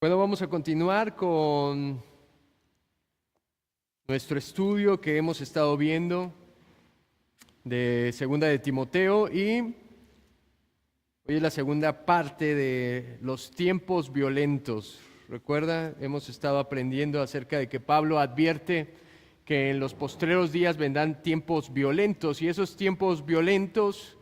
Bueno, vamos a continuar con nuestro estudio que hemos estado viendo de Segunda de Timoteo y hoy es la segunda parte de los tiempos violentos. Recuerda, hemos estado aprendiendo acerca de que Pablo advierte que en los postreros días vendrán tiempos violentos y esos tiempos violentos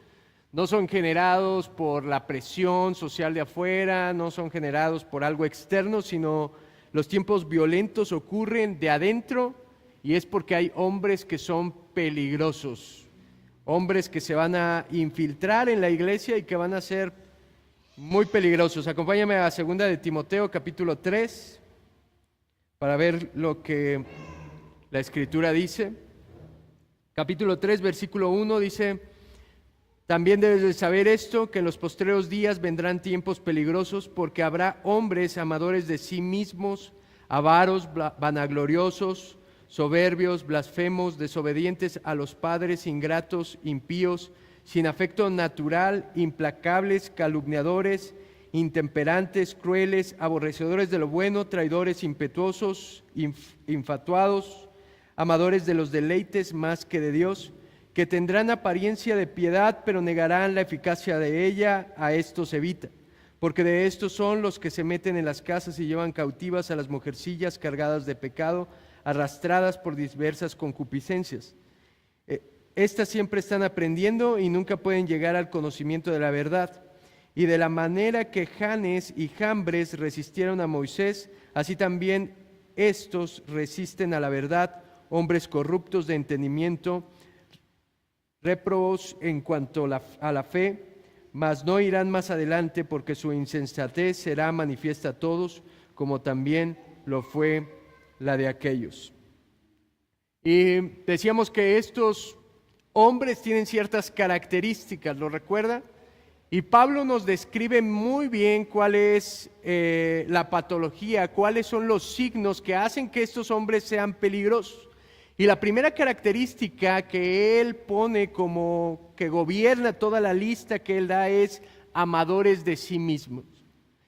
no son generados por la presión social de afuera, no son generados por algo externo, sino los tiempos violentos ocurren de adentro y es porque hay hombres que son peligrosos, hombres que se van a infiltrar en la iglesia y que van a ser muy peligrosos. Acompáñame a 2 de Timoteo capítulo 3 para ver lo que la Escritura dice. Capítulo 3, versículo 1 dice: también debes de saber esto, que en los postreros días vendrán tiempos peligrosos, porque habrá hombres amadores de sí mismos, avaros, vanagloriosos, soberbios, blasfemos, desobedientes a los padres, ingratos, impíos, sin afecto natural, implacables, calumniadores, intemperantes, crueles, aborrecedores de lo bueno, traidores, impetuosos, infatuados, amadores de los deleites más que de Dios, que tendrán apariencia de piedad, pero negarán la eficacia de ella. A estos evita, porque de estos son los que se meten en las casas y llevan cautivas a las mujercillas cargadas de pecado, arrastradas por diversas concupiscencias. Estas siempre están aprendiendo y nunca pueden llegar al conocimiento de la verdad. Y de la manera que Janes y Jambres resistieron a Moisés, así también estos resisten a la verdad, hombres corruptos de entendimiento, réprobos en cuanto a la fe, mas no irán más adelante, porque su insensatez será manifiesta a todos, como también lo fue la de aquellos. Y decíamos que estos hombres tienen ciertas características, ¿lo recuerda? Y Pablo nos describe muy bien cuál es la patología, cuáles son los signos que hacen que estos hombres sean peligrosos. Y la primera característica que él pone como que gobierna toda la lista que él da es amadores de sí mismos.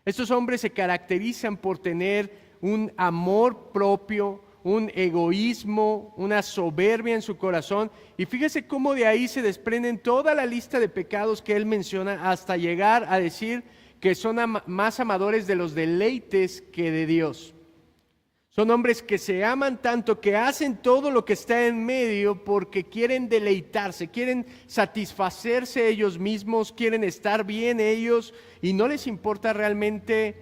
Estos hombres se caracterizan por tener un amor propio, un egoísmo, una soberbia en su corazón. Y fíjese cómo de ahí se desprenden toda la lista de pecados que él menciona hasta llegar a decir que son más amadores de los deleites que de Dios. Son hombres que se aman tanto que hacen todo lo que está en medio porque quieren deleitarse, quieren satisfacerse ellos mismos, quieren estar bien ellos y no les importa realmente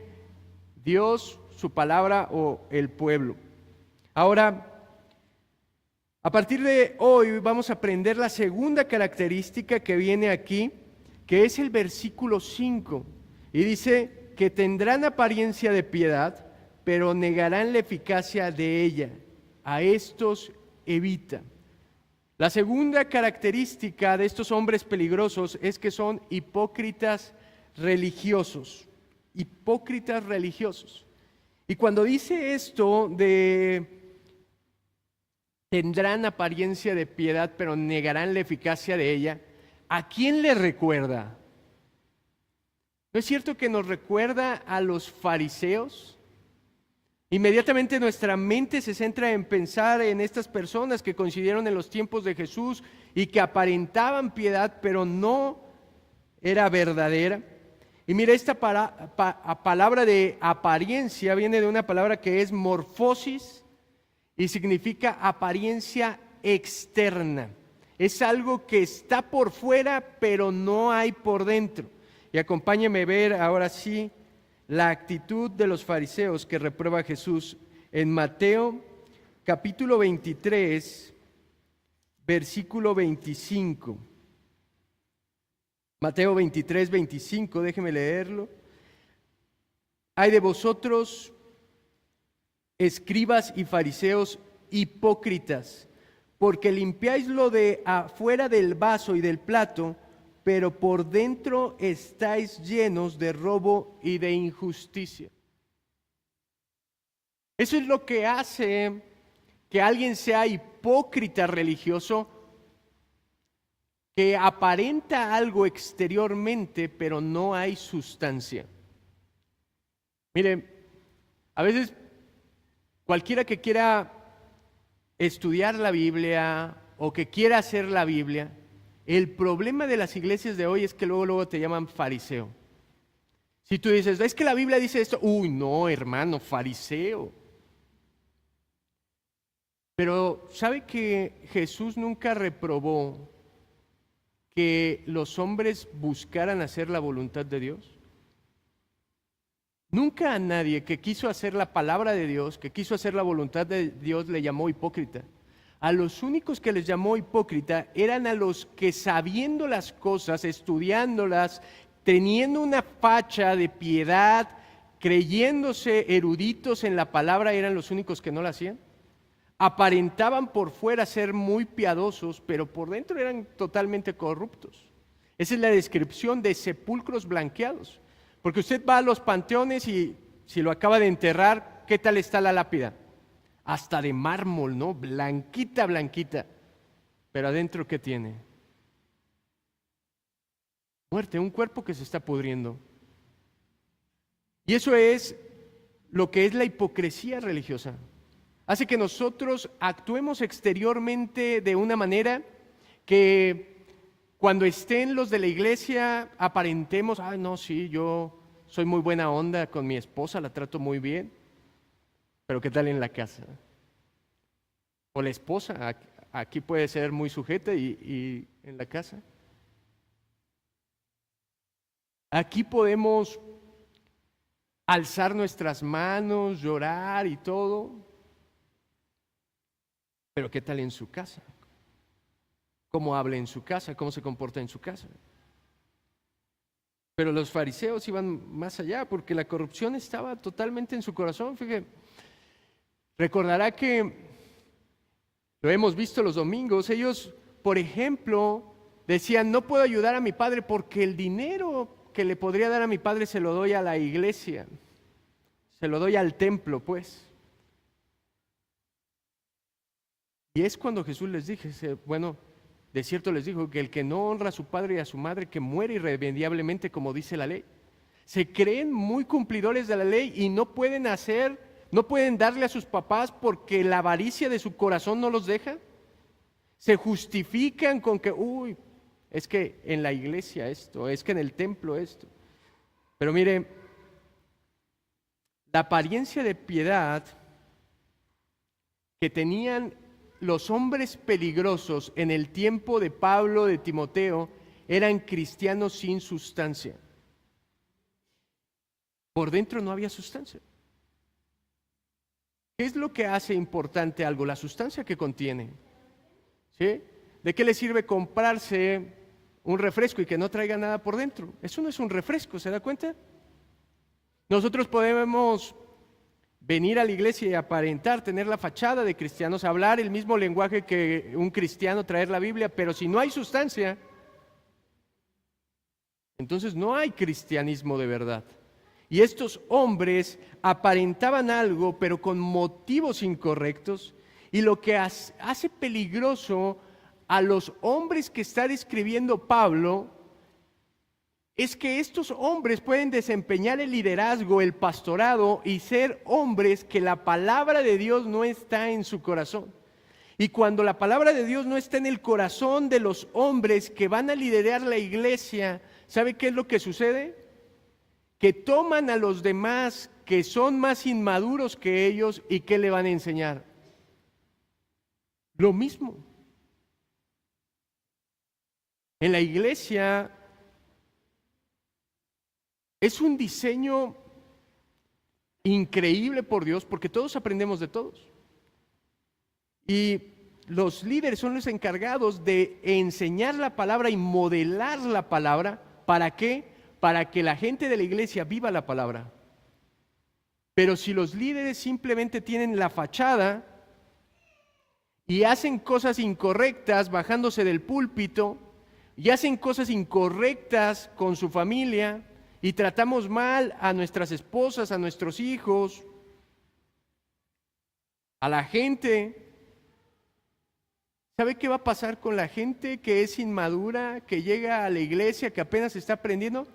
Dios, su palabra o el pueblo. Ahora, a partir de hoy vamos a aprender la segunda característica que viene aquí, que es el versículo 5, y dice que tendrán apariencia de piedad, pero negarán la eficacia de ella. A estos evita. La segunda característica de estos hombres peligrosos es que son hipócritas religiosos. Hipócritas religiosos. Y cuando dice esto de tendrán apariencia de piedad, pero negarán la eficacia de ella, ¿a quién le recuerda? ¿No es cierto que nos recuerda a los fariseos? Inmediatamente nuestra mente se centra en pensar en estas personas que coincidieron en los tiempos de Jesús y que aparentaban piedad, pero no era verdadera. Y mira, esta palabra de apariencia viene de una palabra que es morfosis y significa apariencia externa. Es algo que está por fuera, pero no hay por dentro. Y acompáñame a ver ahora sí la actitud de los fariseos que reprueba Jesús en Mateo capítulo 23, versículo 25. Mateo 23, 25, déjeme leerlo. Hay de vosotros, escribas y fariseos hipócritas, porque limpiáis lo de afuera del vaso y del plato, pero por dentro estáis llenos de robo y de injusticia. Eso es lo que hace que alguien sea hipócrita religioso, que aparenta algo exteriormente, pero no hay sustancia. Mire, A veces cualquiera que quiera estudiar la Biblia o que quiera hacer la Biblia, el problema de las iglesias de hoy es que luego te llaman fariseo. Si tú dices, es que la Biblia dice esto, uy, no, hermano, fariseo. Pero ¿sabe que Jesús nunca reprobó que los hombres buscaran hacer la voluntad de Dios? Nunca a nadie que quiso hacer la palabra de Dios, que quiso hacer la voluntad de Dios, le llamó hipócrita. A los únicos que les llamó hipócrita eran a los que, sabiendo las cosas, estudiándolas, teniendo una facha de piedad, creyéndose eruditos en la palabra, eran los únicos que no la hacían. Aparentaban por fuera ser muy piadosos, pero por dentro eran totalmente corruptos. Esa es la descripción de sepulcros blanqueados. Porque usted va a los panteones y si lo acaba de enterrar, ¿qué tal está la lápida? Hasta de mármol, ¿no? Blanquita, blanquita. Pero adentro, ¿qué tiene? Muerte, un cuerpo que se está pudriendo. Y eso es lo que es la hipocresía religiosa. Hace que nosotros actuemos exteriormente de una manera que cuando estén los de la iglesia aparentemos, no, sí, yo soy muy buena onda con mi esposa, la trato muy bien, pero ¿qué tal en la casa? O la esposa, aquí puede ser muy sujeta y en la casa. Aquí podemos alzar nuestras manos, llorar y todo, pero ¿qué tal en su casa? ¿Cómo habla en su casa? ¿Cómo se comporta en su casa? Pero los fariseos iban más allá porque la corrupción estaba totalmente en su corazón. Fíjate, recordará que lo hemos visto los domingos. Ellos, por ejemplo, decían, no puedo ayudar a mi padre porque el dinero que le podría dar a mi padre se lo doy a la iglesia, se lo doy al templo, pues. Y es cuando Jesús les dice, bueno, de cierto les dijo que el que no honra a su padre y a su madre, que muere irremediablemente, como dice la ley. Se creen muy cumplidores de la ley y no pueden darle a sus papás porque la avaricia de su corazón no los deja. Se justifican con que, es que en la iglesia esto, es que en el templo esto. Pero mire, la apariencia de piedad que tenían los hombres peligrosos en el tiempo de Pablo, de Timoteo, eran cristianos sin sustancia. Por dentro no había sustancia. ¿Qué es lo que hace importante algo? La sustancia que contiene. ¿Sí? ¿De qué le sirve comprarse un refresco y que no traiga nada por dentro? Eso no es un refresco, ¿se da cuenta? Nosotros podemos venir a la iglesia y aparentar, tener la fachada de cristianos, hablar el mismo lenguaje que un cristiano, traer la Biblia, pero si no hay sustancia, entonces no hay cristianismo de verdad. Y estos hombres aparentaban algo, pero con motivos incorrectos, y lo que hace peligroso a los hombres que está describiendo Pablo es que estos hombres pueden desempeñar el liderazgo, el pastorado y ser hombres que la palabra de Dios no está en su corazón. Y cuando la palabra de Dios no está en el corazón de los hombres que van a liderar la iglesia, ¿sabe qué es lo que sucede? Que toman a los demás que son más inmaduros que ellos y ¿qué le van a enseñar? Lo mismo. En la iglesia es un diseño increíble por Dios porque todos aprendemos de todos. Y los líderes son los encargados de enseñar la palabra y modelar la palabra. ¿Para qué? Para que la gente de la iglesia viva la palabra. Pero si los líderes simplemente tienen la fachada y hacen cosas incorrectas bajándose del púlpito y hacen cosas incorrectas con su familia, y tratamos mal a nuestras esposas, a nuestros hijos, a la gente, ¿sabe qué va a pasar con la gente que es inmadura, que llega a la iglesia, que apenas está aprendiendo?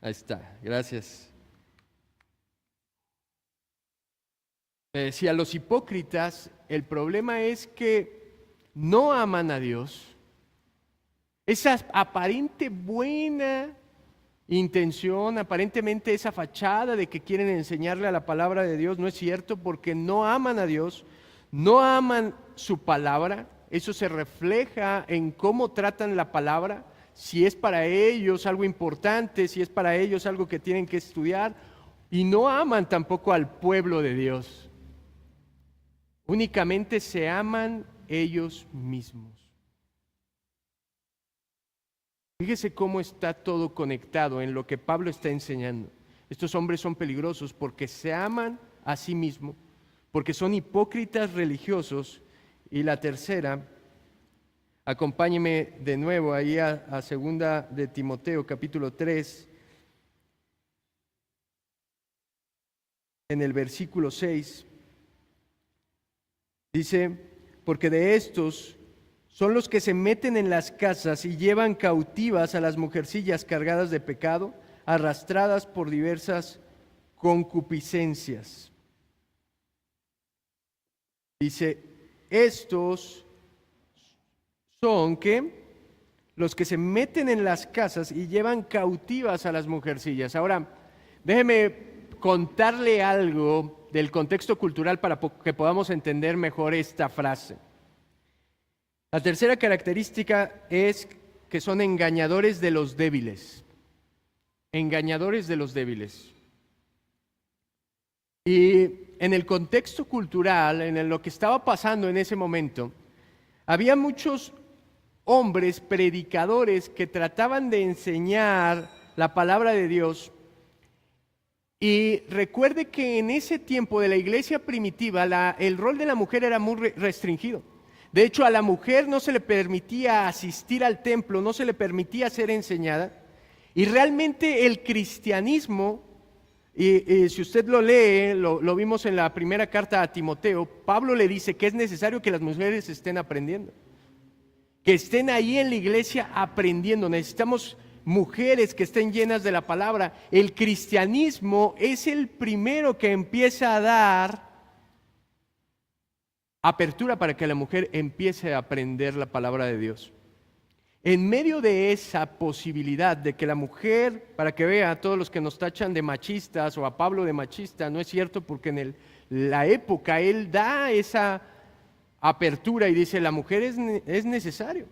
Ahí está, gracias. Si a los hipócritas el problema es que no aman a Dios, esa aparente buena intención, aparentemente esa fachada de que quieren enseñarle a la palabra de Dios, no es cierto porque no aman a Dios, no aman su palabra. Eso se refleja en cómo tratan la palabra, si es para ellos algo importante, si es para ellos algo que tienen que estudiar, y no aman tampoco al pueblo de Dios. Únicamente se aman ellos mismos. Fíjese cómo está todo conectado en lo que Pablo está enseñando. Estos hombres son peligrosos porque se aman a sí mismos, porque son hipócritas religiosos. Y la tercera, acompáñeme de nuevo ahí a segunda de Timoteo, capítulo 3, en el versículo 6. Dice, porque de estos son los que se meten en las casas y llevan cautivas a las mujercillas cargadas de pecado, arrastradas por diversas concupiscencias. Dice, estos son que los que se meten en las casas y llevan cautivas a las mujercillas. Ahora, déjeme contarle algo del contexto cultural para que podamos entender mejor esta frase. La tercera característica es que son engañadores de los débiles. Engañadores de los débiles. Y en el contexto cultural, en lo que estaba pasando en ese momento, había muchos hombres predicadores que trataban de enseñar la palabra de Dios. Y recuerde que en ese tiempo de la iglesia primitiva, el rol de la mujer era muy restringido. De hecho, a la mujer no se le permitía asistir al templo, no se le permitía ser enseñada. Y realmente el cristianismo, y si usted lo lee, lo vimos en la primera carta a Timoteo, Pablo le dice que es necesario que las mujeres estén aprendiendo, que estén ahí en la iglesia aprendiendo. Necesitamos mujeres que estén llenas de la palabra. El cristianismo es el primero que empieza a dar apertura para que la mujer empiece a aprender la palabra de Dios. En medio de esa posibilidad de que la mujer, para que vea a todos los que nos tachan de machistas o a Pablo de machista, no es cierto, porque en la época él da esa apertura y dice, la mujer es necesario.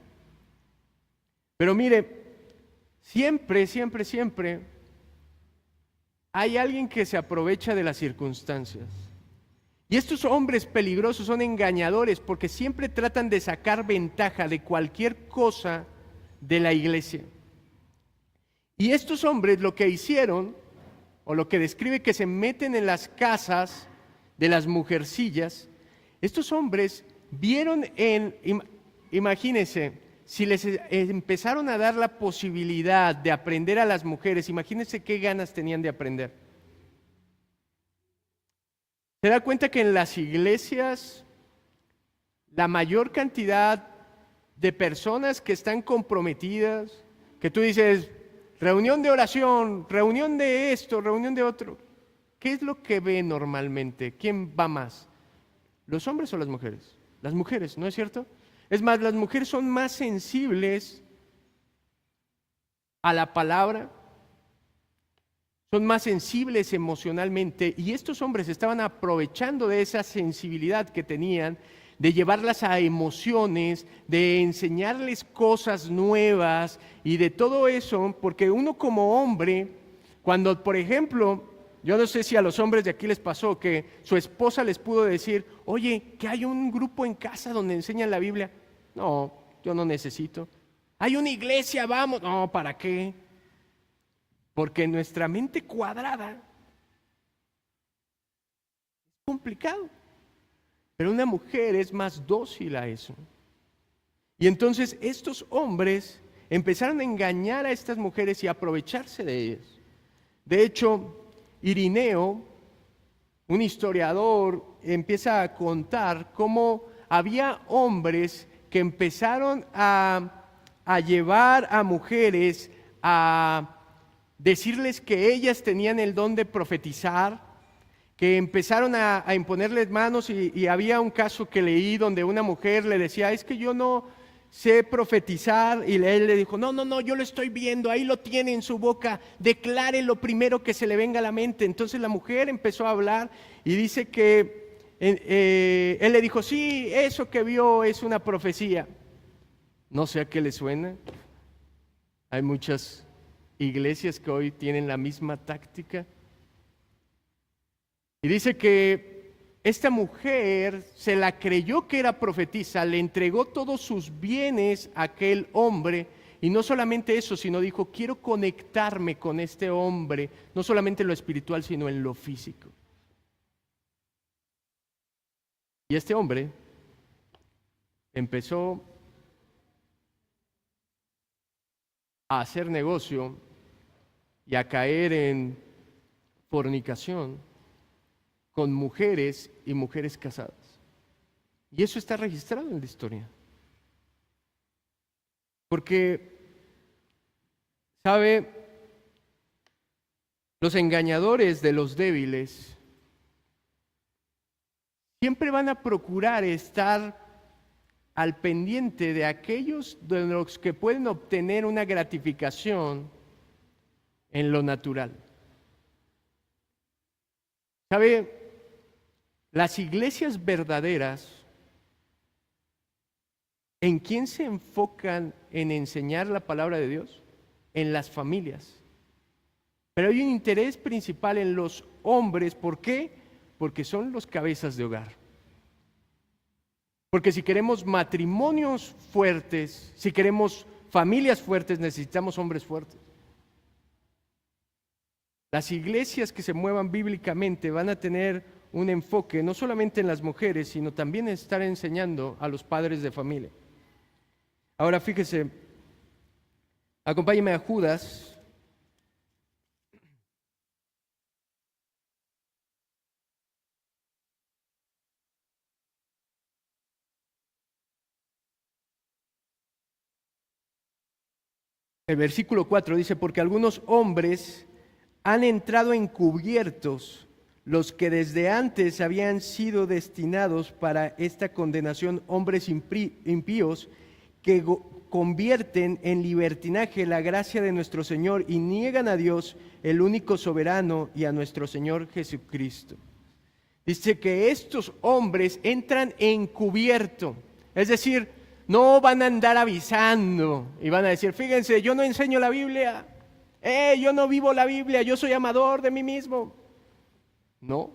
Pero mire, siempre hay alguien que se aprovecha de las circunstancias. Y estos hombres peligrosos son engañadores porque siempre tratan de sacar ventaja de cualquier cosa de la iglesia. Y estos hombres lo que hicieron, o lo que describe que se meten en las casas de las mujercillas, estos hombres vieron imagínense, si les empezaron a dar la posibilidad de aprender a las mujeres, imagínense qué ganas tenían de aprender. ¿Se da cuenta que en las iglesias la mayor cantidad de personas que están comprometidas, que tú dices, reunión de oración, reunión de esto, reunión de otro, ¿qué es lo que ve normalmente? ¿Quién va más? ¿Los hombres o las mujeres? Las mujeres, ¿no es cierto? Es más, las mujeres son más sensibles a la palabra, son más sensibles emocionalmente, y estos hombres estaban aprovechando de esa sensibilidad que tenían, de llevarlas a emociones, de enseñarles cosas nuevas y de todo eso, porque uno como hombre, cuando por ejemplo, yo no sé si a los hombres de aquí les pasó que su esposa les pudo decir, oye, que hay un grupo en casa donde enseñan la Biblia. No, yo no necesito. Hay una iglesia, vamos. No, ¿para qué? Porque nuestra mente cuadrada es complicado. Pero una mujer es más dócil a eso. Y entonces estos hombres empezaron a engañar a estas mujeres y a aprovecharse de ellas. De hecho, Irineo, un historiador, empieza a contar cómo había hombres que empezaron a llevar a mujeres a decirles que ellas tenían el don de profetizar, que empezaron a imponerles manos y había un caso que leí donde una mujer le decía, es que yo no sé profetizar, y él le dijo, no, yo lo estoy viendo, ahí lo tiene en su boca, declare lo primero que se le venga a la mente. Entonces la mujer empezó a hablar y dice que él le dijo, sí, eso que vio es una profecía. No sé a qué le suena. Hay muchas iglesias que hoy tienen la misma táctica. Y dice que esta mujer se la creyó que era profetisa, le entregó todos sus bienes a aquel hombre, y no solamente eso, sino dijo, quiero conectarme con este hombre, no solamente en lo espiritual, sino en lo físico. Y este hombre empezó a hacer negocio y a caer en fornicación con mujeres y mujeres casadas. Y eso está registrado en la historia. Porque, ¿sabe? Los engañadores de los débiles siempre van a procurar estar al pendiente de aquellos de los que pueden obtener una gratificación en lo natural. ¿Sabe? Las iglesias verdaderas, ¿en quién se enfocan en enseñar la palabra de Dios? En las familias. Pero hay un interés principal en los hombres. ¿Por qué? Porque son los cabezas de hogar. Porque si queremos matrimonios fuertes, si queremos familias fuertes, necesitamos hombres fuertes. Las iglesias que se muevan bíblicamente van a tener un enfoque no solamente en las mujeres, sino también en estar enseñando a los padres de familia. Ahora fíjese, acompáñeme a Judas. El versículo 4 dice, porque algunos hombres han entrado encubiertos, los que desde antes habían sido destinados para esta condenación, hombres impíos, que convierten en libertinaje la gracia de nuestro Señor y niegan a Dios, el único soberano, y a nuestro Señor Jesucristo. Dice que estos hombres entran encubierto, es decir, no van a andar avisando y van a decir, fíjense, yo no enseño la Biblia, yo no vivo la Biblia, yo soy amador de mí mismo. No,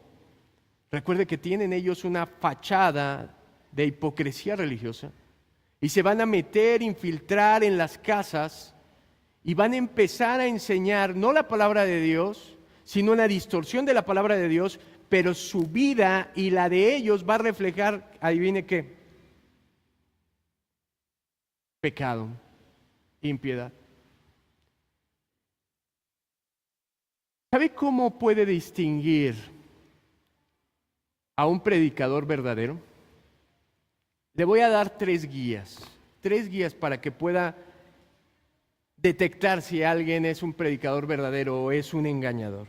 recuerde que tienen ellos una fachada de hipocresía religiosa y se van a meter, infiltrar en las casas y van a empezar a enseñar no la palabra de Dios, sino una distorsión de la palabra de Dios, pero su vida y la de ellos va a reflejar, adivine qué, pecado, impiedad. ¿Sabe cómo puede distinguir a un predicador verdadero? Le voy a dar tres guías para que pueda detectar si alguien es un predicador verdadero o es un engañador.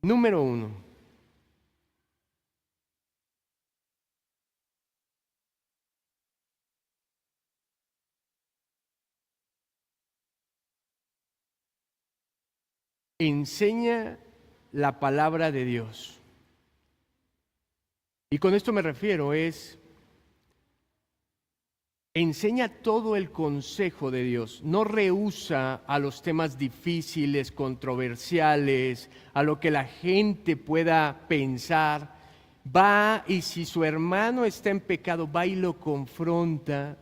Número 1. Enseña la palabra de Dios. Y con esto me refiero, enseña todo el consejo de Dios, no rehúsa a los temas difíciles, controversiales, a lo que la gente pueda pensar. Va y si su hermano está en pecado, va y lo confronta.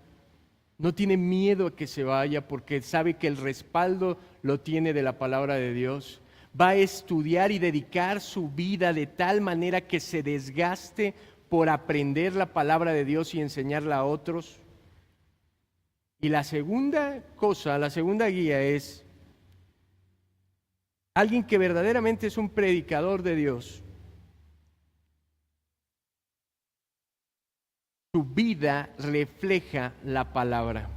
No tiene miedo a que se vaya porque sabe que el respaldo lo tiene de la palabra de Dios. Va a estudiar y dedicar su vida de tal manera que se desgaste por aprender la palabra de Dios y enseñarla a otros. Y la segunda cosa, la segunda guía es alguien que verdaderamente es un predicador de Dios. Su vida refleja la palabra.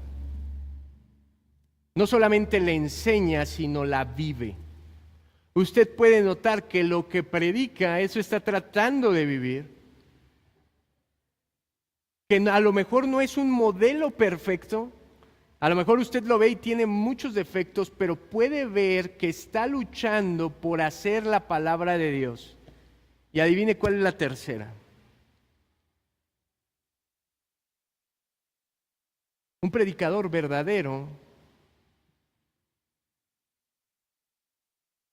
no solamente le enseña, sino la vive. Usted puede notar que lo que predica, eso está tratando de vivir. Que a lo mejor no es un modelo perfecto, a lo mejor usted lo ve y tiene muchos defectos, pero puede ver que está luchando por hacer la palabra de Dios. Y adivine cuál es la tercera. Un predicador verdadero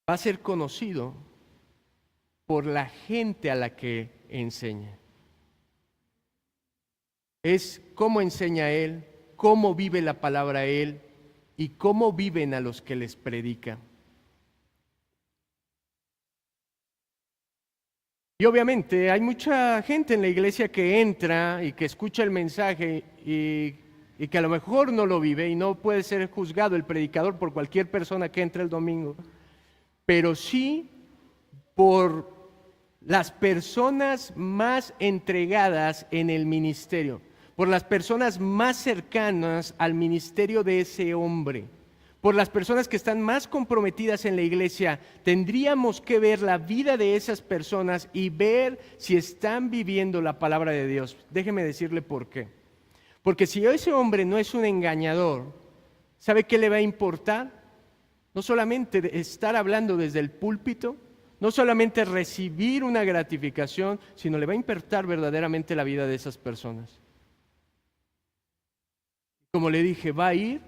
va a ser conocido por la gente a la que enseña. Es cómo enseña él, cómo vive la palabra él y cómo viven a los que les predica. Y obviamente hay mucha gente en la iglesia que entra y que escucha el mensaje y que a lo mejor no lo vive y no puede ser juzgado el predicador por cualquier persona que entre el domingo, pero sí por las personas más entregadas en el ministerio, por las personas más cercanas al ministerio de ese hombre, por las personas que están más comprometidas en la iglesia. Tendríamos que ver la vida de esas personas y ver si están viviendo la palabra de Dios. Déjeme decirle por qué. Porque si ese hombre no es un engañador, ¿sabe qué le va a importar? No solamente estar hablando desde el púlpito, no solamente recibir una gratificación, sino le va a importar verdaderamente la vida de esas personas. Como le dije, va a ir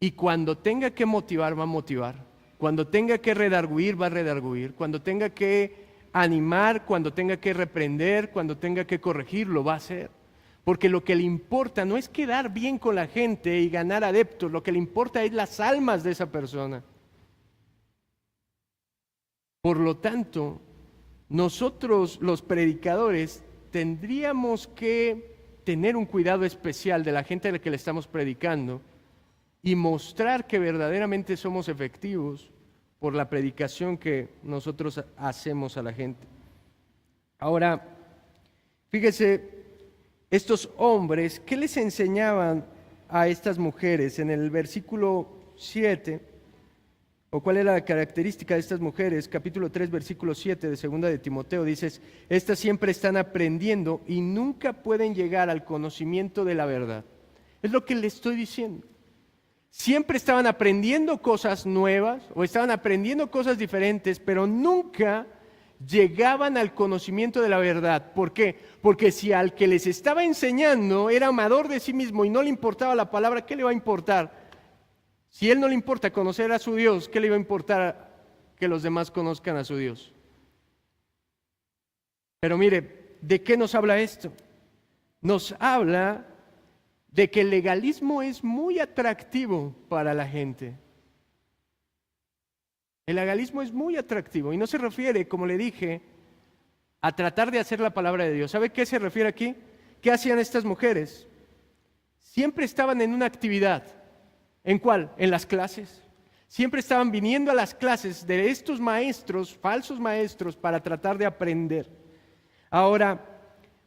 y cuando tenga que motivar, va a motivar. Cuando tenga que redarguir, va a redarguir. Cuando tenga que animar, cuando tenga que reprender, cuando tenga que corregir, lo va a hacer. Porque lo que le importa no es quedar bien con la gente y ganar adeptos, lo que le importa es las almas de esa persona. Por lo tanto, nosotros los predicadores tendríamos que tener un cuidado especial de la gente a la que le estamos predicando y mostrar que verdaderamente somos efectivos por la predicación que nosotros hacemos a la gente. Ahora, fíjese, estos hombres, ¿qué les enseñaban a estas mujeres? En el versículo 7, o cuál era la característica de estas mujeres, capítulo 3, versículo 7 de segunda de Timoteo, dices, estas siempre están aprendiendo y nunca pueden llegar al conocimiento de la verdad. Es lo que le estoy diciendo. Siempre estaban aprendiendo cosas nuevas o estaban aprendiendo cosas diferentes, pero nunca llegaban al conocimiento de la verdad. ¿Por qué? Porque si al que les estaba enseñando era amador de sí mismo y no le importaba la palabra, ¿qué le va a importar? Si él no le importa conocer a su Dios, ¿qué le iba a importar que los demás conozcan a su Dios? Pero mire, ¿de qué nos habla esto? Nos habla de que el legalismo es muy atractivo para la gente. El legalismo es muy atractivo y no se refiere, como le dije, a tratar de hacer la palabra de Dios. ¿Sabe qué se refiere aquí? ¿Qué hacían estas mujeres? Siempre estaban en una actividad. ¿En cuál? En las clases. Siempre estaban viniendo a las clases de estos maestros, falsos maestros, para tratar de aprender. Ahora,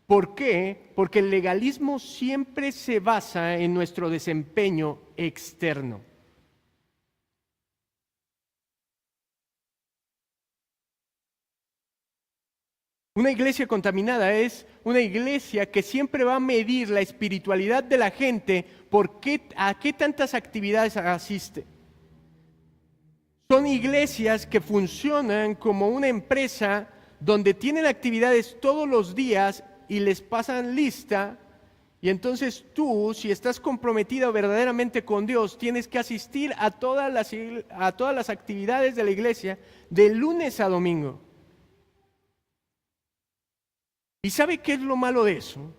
¿por qué? Porque el legalismo siempre se basa en nuestro desempeño externo. Una iglesia contaminada es una iglesia que siempre va a medir la espiritualidad de la gente por a qué tantas actividades asiste. Son iglesias que funcionan como una empresa donde tienen actividades todos los días y les pasan lista, y entonces tú, si estás comprometido verdaderamente con Dios, tienes que asistir a todas las actividades de la iglesia de lunes a domingo. ¿Y sabe qué es lo malo de eso?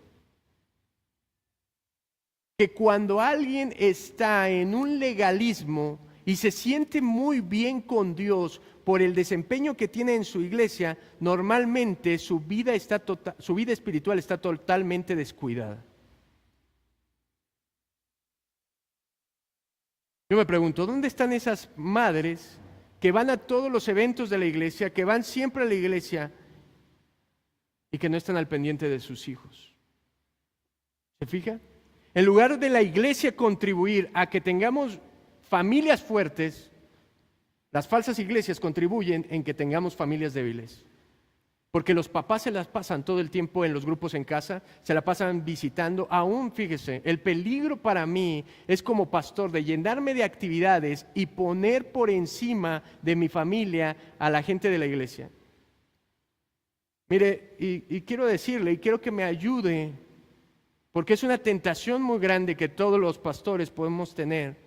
Que cuando alguien está en un legalismo y se siente muy bien con Dios por el desempeño que tiene en su iglesia, normalmente su vida espiritual está totalmente descuidada. Yo me pregunto, ¿dónde están esas madres que van a todos los eventos de la iglesia, que van siempre a la iglesia y que no están al pendiente de sus hijos? ¿Se fija? En lugar de la iglesia contribuir a que tengamos familias fuertes, las falsas iglesias contribuyen en que tengamos familias débiles. Porque los papás se las pasan todo el tiempo en los grupos en casa, se la pasan visitando. Aún, fíjese, el peligro para mí es como pastor de llenarme de actividades y poner por encima de mi familia a la gente de la iglesia. Mire, y quiero decirle, y quiero que me ayude, porque es una tentación muy grande que todos los pastores podemos tener.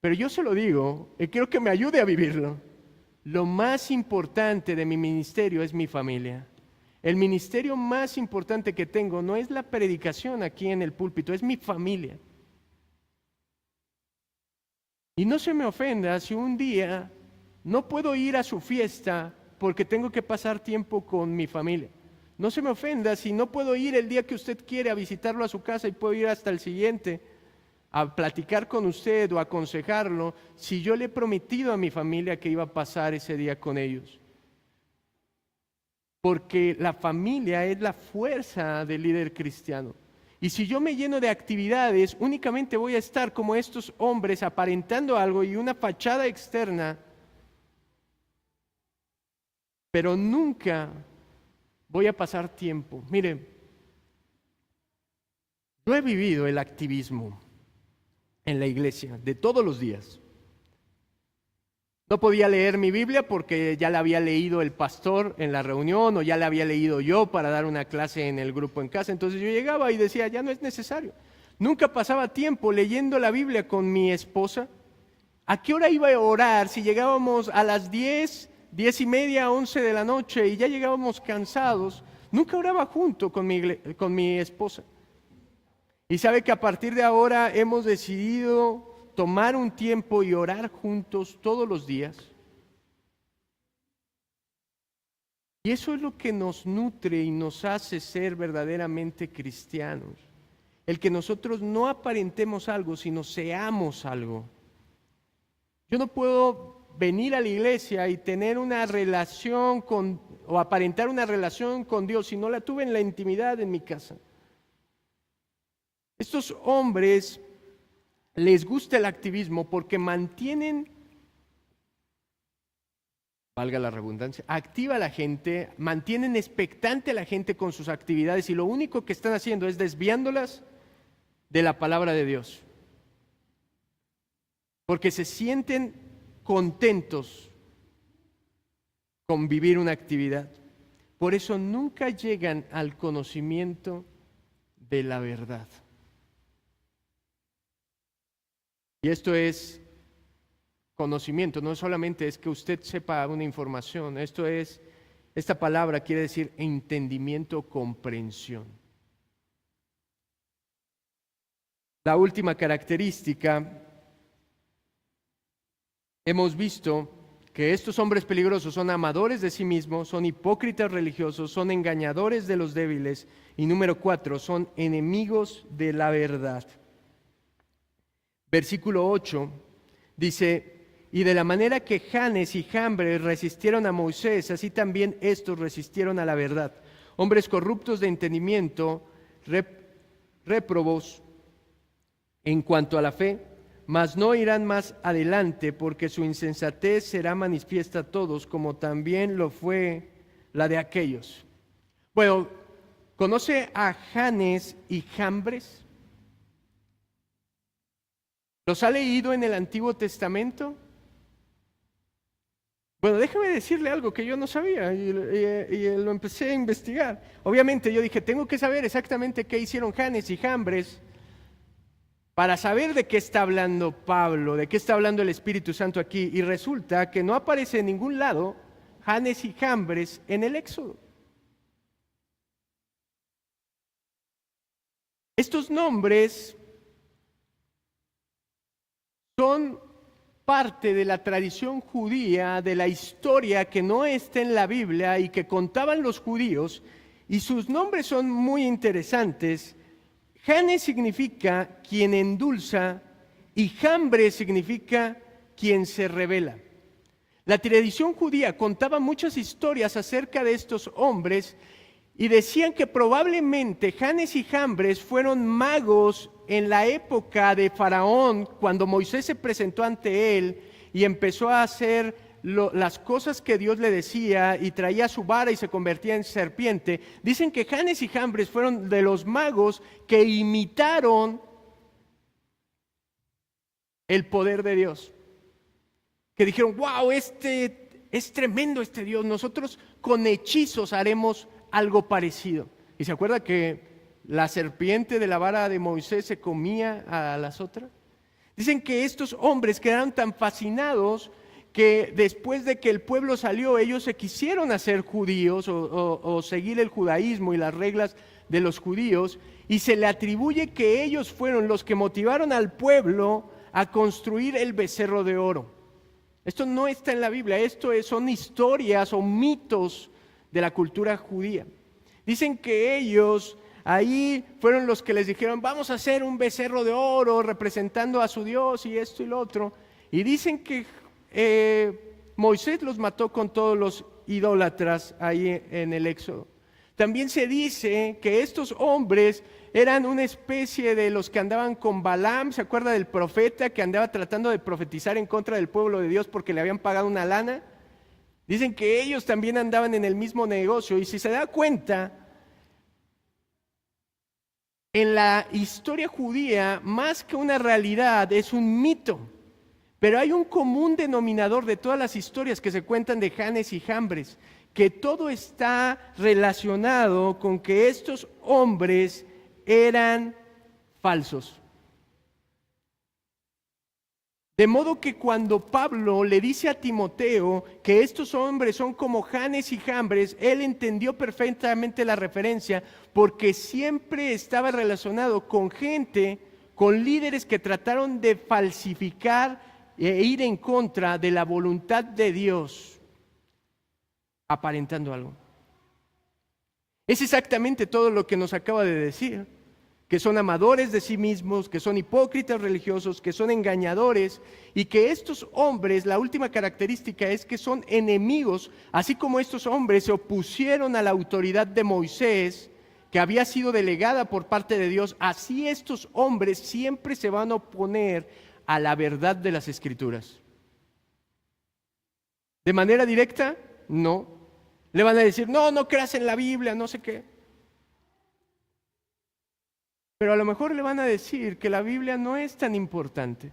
Pero yo se lo digo y quiero que me ayude a vivirlo. Lo más importante de mi ministerio es mi familia. El ministerio más importante que tengo no es la predicación aquí en el púlpito, es mi familia. Y no se me ofenda si un día no puedo ir a su fiesta porque tengo que pasar tiempo con mi familia. No se me ofenda si no puedo ir el día que usted quiere a visitarlo a su casa y puedo ir hasta el siguiente a platicar con usted o aconsejarlo, si yo le he prometido a mi familia que iba a pasar ese día con ellos. Porque la familia es la fuerza del líder cristiano. Y si yo me lleno de actividades, únicamente voy a estar como estos hombres aparentando algo y una fachada externa, pero nunca voy a pasar tiempo. Mire, yo he vivido el activismo en la iglesia de todos los días. No podía leer mi Biblia porque ya la había leído el pastor en la reunión o ya la había leído yo para dar una clase en el grupo en casa. Entonces yo llegaba y decía, ya no es necesario. Nunca pasaba tiempo leyendo la Biblia con mi esposa. ¿A qué hora iba a orar si llegábamos a las 10, 10:30, 11 de la noche y ya llegábamos cansados? Nunca oraba junto con mi esposa. Y sabe que a partir de ahora hemos decidido tomar un tiempo y orar juntos todos los días. Y eso es lo que nos nutre y nos hace ser verdaderamente cristianos. El que nosotros no aparentemos algo, sino seamos algo. Yo no puedo venir a la iglesia y tener una relación o aparentar una relación con Dios si no la tuve en la intimidad en mi casa. Estos hombres les gusta el activismo porque mantienen, valga la redundancia, activa a la gente, mantienen expectante a la gente con sus actividades y lo único que están haciendo es desviándolas de la palabra de Dios. Porque se sienten contentos con vivir una actividad. Por eso nunca llegan al conocimiento de la verdad. Y esto es conocimiento, no solamente es que usted sepa una información, esta palabra quiere decir entendimiento, comprensión. La última característica, hemos visto que estos hombres peligrosos son amadores de sí mismos, son hipócritas religiosos, son engañadores de los débiles y número 4, son enemigos de la verdad. Versículo 8 dice, y de la manera que Janes y Jambres resistieron a Moisés, así también estos resistieron a la verdad. Hombres corruptos de entendimiento, réprobos en cuanto a la fe, mas no irán más adelante, porque su insensatez será manifiesta a todos, como también lo fue la de aquellos. Bueno, ¿conoce a Janes y Jambres? ¿Los ha leído en el Antiguo Testamento? Bueno, déjame decirle algo que yo no sabía y lo empecé a investigar. Obviamente yo dije, tengo que saber exactamente qué hicieron Janes y Jambres para saber de qué está hablando Pablo, de qué está hablando el Espíritu Santo aquí. Y resulta que no aparece en ningún lado Janes y Jambres en el Éxodo. Estos nombres son parte de la tradición judía, de la historia que no está en la Biblia y que contaban los judíos, y sus nombres son muy interesantes. Janes significa quien endulza y Jambres significa quien se revela. La tradición judía contaba muchas historias acerca de estos hombres y decían que probablemente Janes y Jambres fueron magos en la época de Faraón, cuando Moisés se presentó ante él y empezó a hacer las cosas que Dios le decía y traía su vara y se convertía en serpiente. Dicen que Janes y Jambres fueron de los magos que imitaron el poder de Dios, que dijeron: wow, es tremendo este Dios, nosotros con hechizos haremos algo parecido. Y se acuerda que la serpiente de la vara de Moisés se comía a las otras. Dicen que estos hombres quedaron tan fascinados que después de que el pueblo salió, ellos se quisieron hacer judíos o seguir el judaísmo y las reglas de los judíos, y se le atribuye que ellos fueron los que motivaron al pueblo a construir el becerro de oro. Esto no está en la Biblia, son historias o mitos de la cultura judía. Dicen que ellos ahí fueron los que les dijeron: vamos a hacer un becerro de oro representando a su Dios y esto y lo otro. Y dicen que Moisés los mató con todos los idólatras ahí en el Éxodo. También se dice que estos hombres eran una especie de los que andaban con Balaam. ¿Se acuerda del profeta que andaba tratando de profetizar en contra del pueblo de Dios porque le habían pagado una lana? Dicen que ellos también andaban en el mismo negocio. Y si se da cuenta, en la historia judía, más que una realidad, es un mito. Pero hay un común denominador de todas las historias que se cuentan de Janes y Jambres, que todo está relacionado con que estos hombres eran falsos. De modo que cuando Pablo le dice a Timoteo que estos hombres son como Janes y Jambres, él entendió perfectamente la referencia, porque siempre estaba relacionado con gente, con líderes que trataron de falsificar e ir en contra de la voluntad de Dios, aparentando algo. Es exactamente todo lo que nos acaba de decir, que son amadores de sí mismos, que son hipócritas religiosos, que son engañadores, y que estos hombres, la última característica es que son enemigos, así como estos hombres se opusieron a la autoridad de Moisés, que había sido delegada por parte de Dios, así estos hombres siempre se van a oponer a la verdad de las Escrituras. ¿De manera directa? No. Le van a decir: no creas en la Biblia, no sé qué. Pero a lo mejor le van a decir que la Biblia no es tan importante.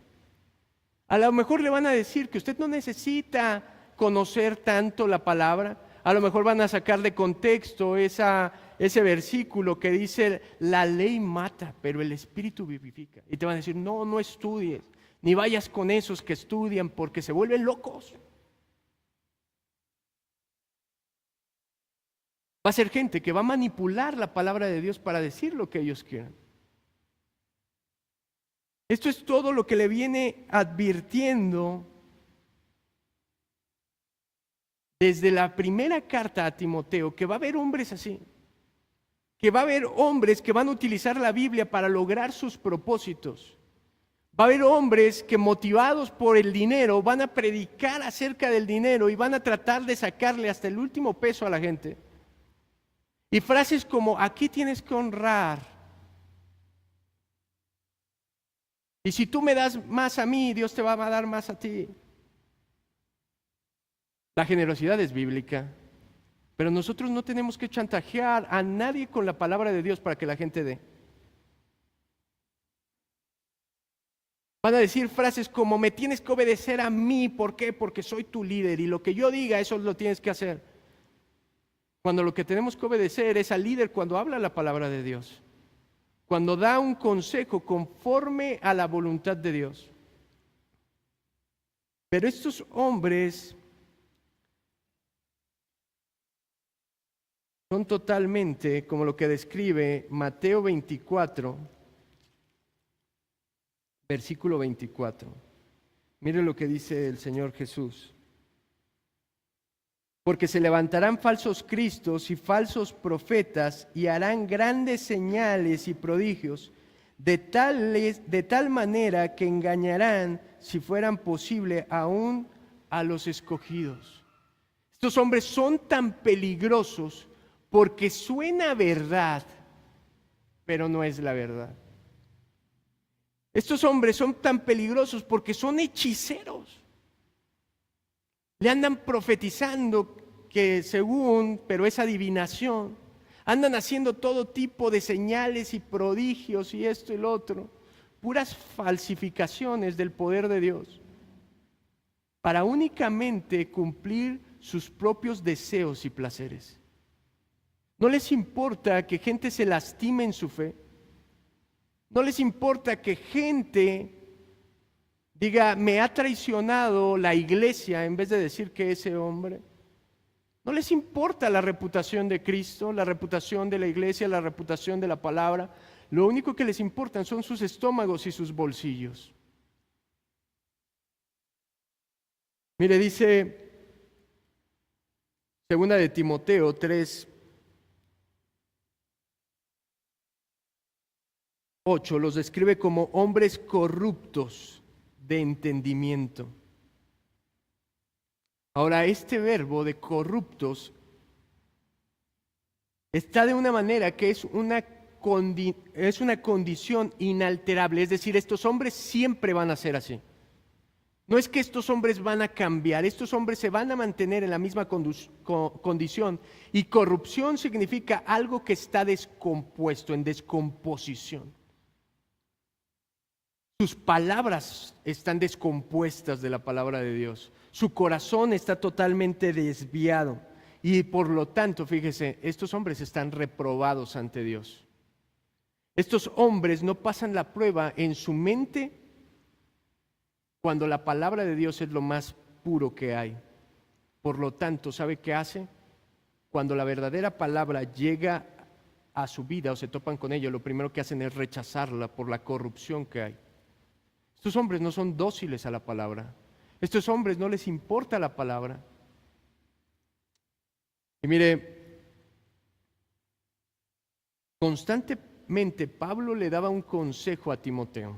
A lo mejor le van a decir que usted no necesita conocer tanto la palabra. A lo mejor van a sacar de contexto ese versículo que dice: la ley mata, pero el Espíritu vivifica. Y te van a decir: no estudies, ni vayas con esos que estudian porque se vuelven locos. Va a ser gente que va a manipular la palabra de Dios para decir lo que ellos quieran. Esto es todo lo que le viene advirtiendo desde la primera carta a Timoteo, que va a haber hombres así, que va a haber hombres que van a utilizar la Biblia para lograr sus propósitos. Va a haber hombres que, motivados por el dinero, van a predicar acerca del dinero y van a tratar de sacarle hasta el último peso a la gente. Y frases como: aquí tienes que honrar. Y si tú me das más a mí, Dios te va a dar más a ti. La generosidad es bíblica, pero nosotros no tenemos que chantajear a nadie con la palabra de Dios para que la gente dé. Van a decir frases como: me tienes que obedecer a mí. ¿Por qué? Porque soy tu líder y lo que yo diga, eso lo tienes que hacer. Cuando lo que tenemos que obedecer es al líder cuando habla la palabra de Dios, cuando da un consejo conforme a la voluntad de Dios. Pero estos hombres son totalmente como lo que describe Mateo 24, versículo 24. Mire lo que dice el Señor Jesús. Porque se levantarán falsos cristos y falsos profetas y harán grandes señales y prodigios, de tal manera que engañarán, si fueran posible, aún a los escogidos. Estos hombres son tan peligrosos porque suena verdad, pero no es la verdad. Estos hombres son tan peligrosos porque son hechiceros. Le andan profetizando que según, pero es adivinación. Andan haciendo todo tipo de señales y prodigios y esto y lo otro. Puras falsificaciones del poder de Dios. Para únicamente cumplir sus propios deseos y placeres. No les importa que gente se lastime en su fe. No les importa que gente diga, me ha traicionado la iglesia, en vez de decir que ese hombre. No les importa la reputación de Cristo, la reputación de la iglesia, la reputación de la palabra. Lo único que les importan son sus estómagos y sus bolsillos. Mire, dice segunda de Timoteo 3:8, los describe como hombres corruptos de entendimiento. Ahora, este verbo de corruptos está de una manera que es una condición inalterable, es decir, estos hombres siempre van a ser así. No es que estos hombres van a cambiar, estos hombres se van a mantener en la misma condición. Y corrupción significa algo que está descompuesto, en descomposición. Sus palabras están descompuestas de la palabra de Dios. Su corazón está totalmente desviado. Y por lo tanto, fíjese, estos hombres están reprobados ante Dios. Estos hombres no pasan la prueba en su mente cuando la palabra de Dios es lo más puro que hay. Por lo tanto, ¿sabe qué hace? Cuando la verdadera palabra llega a su vida o se topan con ella, lo primero que hacen es rechazarla por la corrupción que hay. Estos hombres no son dóciles a la palabra. Estos hombres no les importa la palabra. Y mire, constantemente Pablo le daba un consejo a Timoteo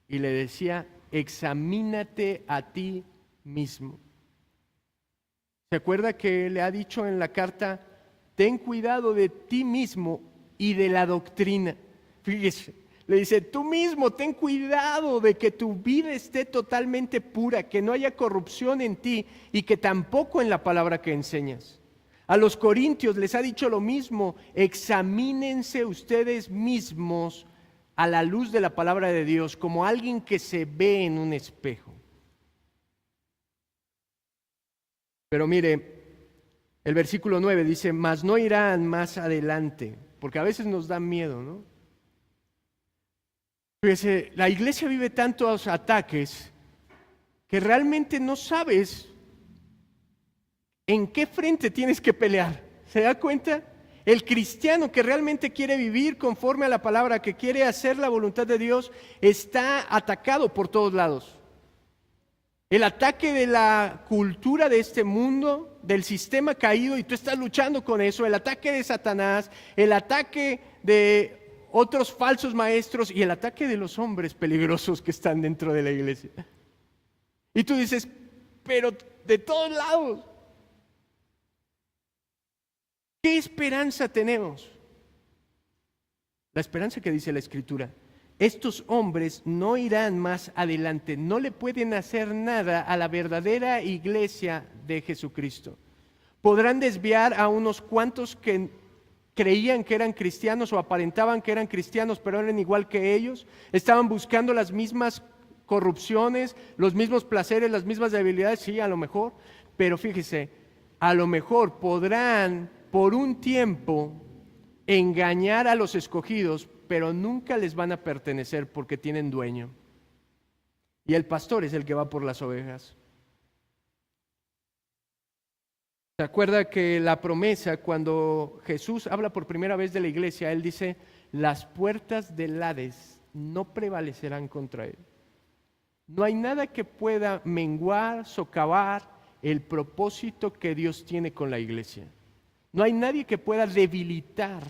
y le decía, examínate a ti mismo. ¿Se acuerda que le ha dicho en la carta, ten cuidado de ti mismo y de la doctrina? Fíjese. Le dice, tú mismo ten cuidado de que tu vida esté totalmente pura, que no haya corrupción en ti y que tampoco en la palabra que enseñas. A los corintios les ha dicho lo mismo, examínense ustedes mismos a la luz de la palabra de Dios como alguien que se ve en un espejo. Pero mire, el versículo 9 dice, mas no irán más adelante, porque a veces nos da miedo, ¿no? Fíjese, la iglesia vive tantos ataques que realmente no sabes en qué frente tienes que pelear. ¿Se da cuenta? El cristiano que realmente quiere vivir conforme a la palabra, que quiere hacer la voluntad de Dios, está atacado por todos lados. El ataque de la cultura de este mundo, del sistema caído, y tú estás luchando con eso, el ataque de Satanás, el ataque de otros falsos maestros y el ataque de los hombres peligrosos que están dentro de la iglesia. Y tú dices, pero de todos lados, ¿qué esperanza tenemos? La esperanza que dice la Escritura. Estos hombres no irán más adelante, no le pueden hacer nada a la verdadera iglesia de Jesucristo. Podrán desviar a unos cuantos que creían que eran cristianos o aparentaban que eran cristianos, pero eran igual que ellos, estaban buscando las mismas corrupciones, los mismos placeres, las mismas debilidades, sí, a lo mejor, pero fíjese, a lo mejor podrán por un tiempo engañar a los escogidos, pero nunca les van a pertenecer porque tienen dueño. Y el pastor es el que va por las ovejas. ¿Se acuerda que la promesa, cuando Jesús habla por primera vez de la iglesia, Él dice, las puertas del Hades no prevalecerán contra Él? No hay nada que pueda menguar, socavar el propósito que Dios tiene con la iglesia. No hay nadie que pueda debilitar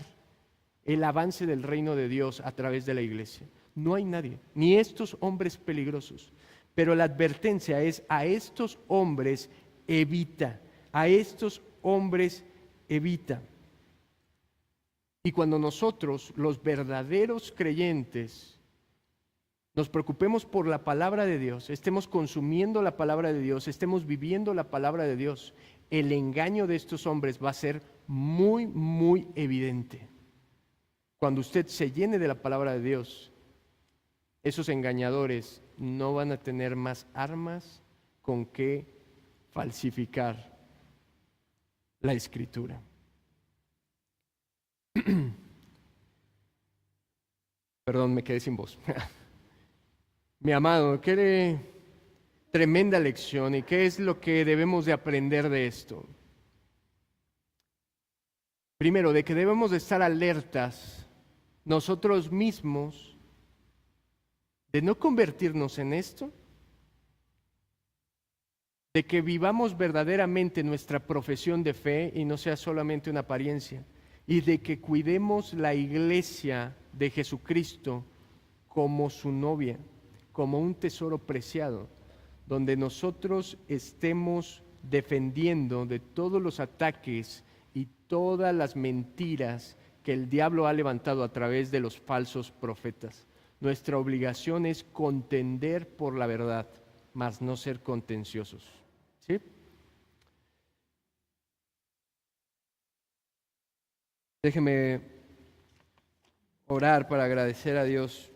el avance del reino de Dios a través de la iglesia. No hay nadie, ni estos hombres peligrosos. Pero la advertencia es, a estos hombres evita. A estos hombres evita. Y cuando nosotros, los verdaderos creyentes, nos preocupemos por la palabra de Dios, estemos consumiendo la palabra de Dios, estemos viviendo la palabra de Dios, el engaño de estos hombres va a ser muy, muy evidente. Cuando usted se llene de la palabra de Dios, esos engañadores no van a tener más armas con que falsificar la Escritura. Perdón, me quedé sin voz. Mi amado, qué tremenda lección y qué es lo que debemos de aprender de esto. Primero, de que debemos de estar alertas nosotros mismos de no convertirnos en esto, de que vivamos verdaderamente nuestra profesión de fe y no sea solamente una apariencia, y de que cuidemos la iglesia de Jesucristo como su novia, como un tesoro preciado, donde nosotros estemos defendiendo de todos los ataques y todas las mentiras que el diablo ha levantado a través de los falsos profetas. Nuestra obligación es contender por la verdad, mas no ser contenciosos. ¿Sí? Déjeme orar para agradecer a Dios